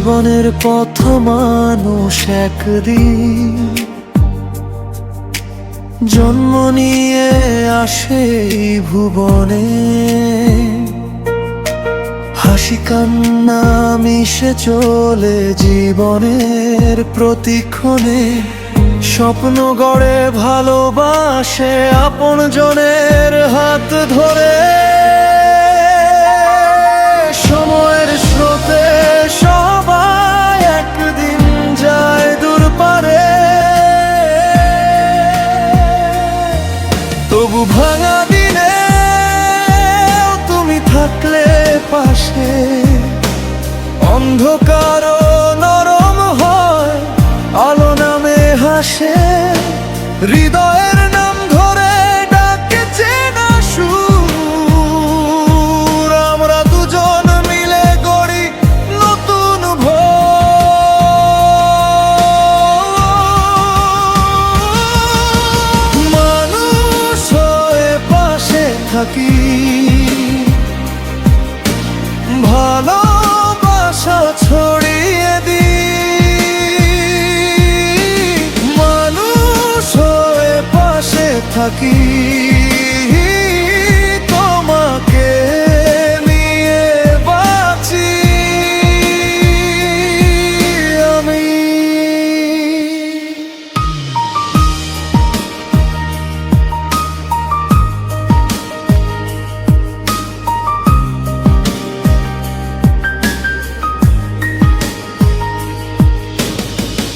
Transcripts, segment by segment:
জীবনের পথ মানুষ একদিন জন্ম নিয়ে আসে এই ভুবনে, হাসি কান্না মিশে চলে জীবনের প্রতিক্ষণে। স্বপ্ন গড়ে ভালোবাসে আপন জনের হাত ধরে, সময়ের স্রোতে সবাই একদিন যায় দূর পারে। তবু ভাঙা দিনে তুমি থাকলে পাশে, অন্ধকারও নরম হয় আলো নামে হাসে। হৃদয়ের নাম ধরে ডাকে চেনা সুর, আমরা দুজন মিলে গড়ি নতুন ভোর। মানুষ হয়ে পাশে থাকি, ভালোবাসা ছড়িয়ে দিই। মানুষ হয়ে পাশে থাকি, তোমাকে নিয়ে বাঁচি আমি।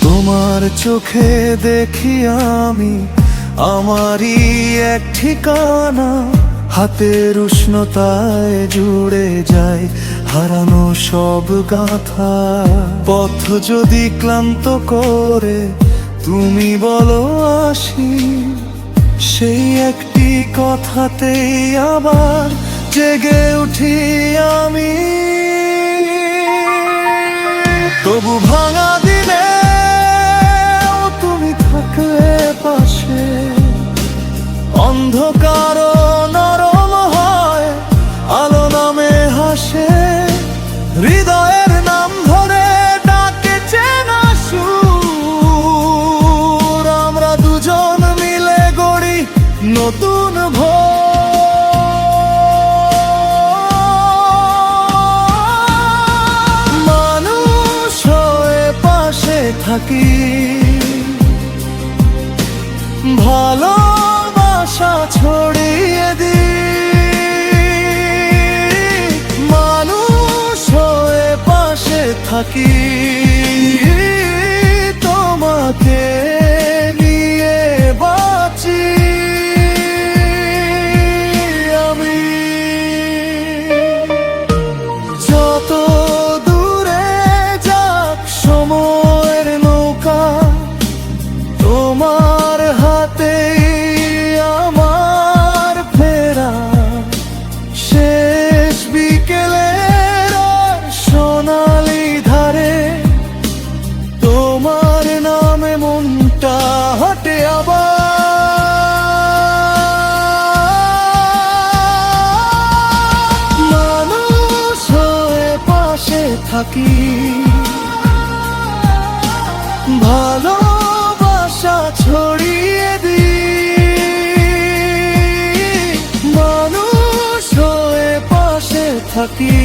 তোমার চোখে দেখি আমি আমারই এক ঠিকানা, হাতের উষ্ণতায় জুড়ে যায় হারানো সব গাথা। পথ যদি ক্লান্ত করে তুমি বলো আসি, সেই একটি কথাতেই আবার জেগে উঠি আমি। তবু ভাঙা দিনে তুমি থাকলে পাশে, অন্ধকারও নরম হয় আলো নামে হাসে। হৃদয়ের নাম ধরে ডাকে চেনা সুর, আমরা দুজন মিলে গড়ি নতুন ভোর। মানুষ হয়ে পাশে থাকি, ভালোবাসা ছড়িয়ে দিই। মানুষ হয়ে পাশে থাকি, তোমাকে নিয়ে বাঁচি আমি। যত দূরে যাক সময়ের নৌকা, তোমার হাতেই আমার ফেরা। শেষ বিকেলের সোনালি ধারে তোমার নামে মনটা হাঁটে আবার। মানুষ হয়ে পাশে থাকি, ভালোবাসা ছড়িয়ে দিই। মানুষ হয়ে পাশে থাকি।